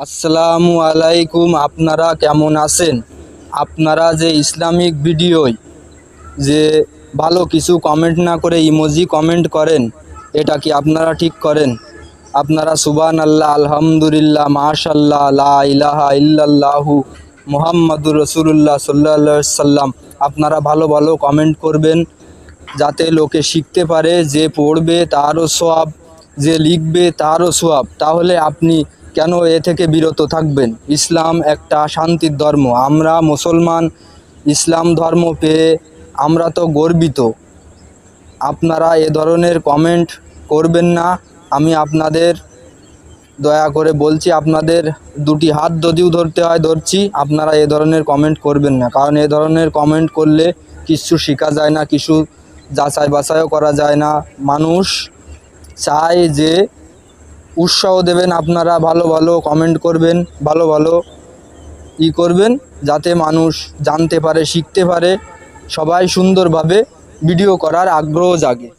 আসসালামু আলাইকুম। আপনারা কেমন আছেন? আপনারা যে ইসলামিক ভিডিওয় যে ভালো কিছু কমেন্ট না করে ইমোজি কমেন্ট করেন, এটা কি আপনারা ঠিক করেন? আপনারা সুবহানাল্লাহ, আলহামদুলিল্লাহ, মাশাআল্লাহ, লা ইলাহা ইল্লাল্লাহু মুহাম্মাদুর রাসূলুল্লাহ সাল্লাল্লাহু আলাইহি সাল্লাম আপনারা ভালো ভালো কমেন্ট করবেন, যাতে লোকে শিখতে পারে, যে পড়বে তারও সওয়াব, যে লিখবে তারও সওয়াব। তাহলে আপনি কেন এ থেকে বিরত থাকবেন? ইসলাম একটা শান্তির ধর্ম। আমরা মুসলমান, ইসলাম ধর্ম পেয়ে আমরা তো গর্বিত। আপনারা এ ধরনের কমেন্ট করবেন না। আমি আপনাদের দয়া করে বলছি, আপনাদের দুটি হাত যদিও ধরতে হয় ধরছি, আপনারা এ ধরনের কমেন্ট করবেন না। কারণ এ ধরনের কমেন্ট করলে কিছু শেখা যায় না, কিছু যাচাই বাছাইও করা যায় না। মানুষ চায় যে উৎসাহ দেবেন, আপনারা ভালো ভালো কমেন্ট করবেন, ভালো ভালো করবেন, যাতে মানুষ জানতে পারে, শিখতে পারে, সবাই সুন্দরভাবে ভিডিও করার আগ্রহ জাগে।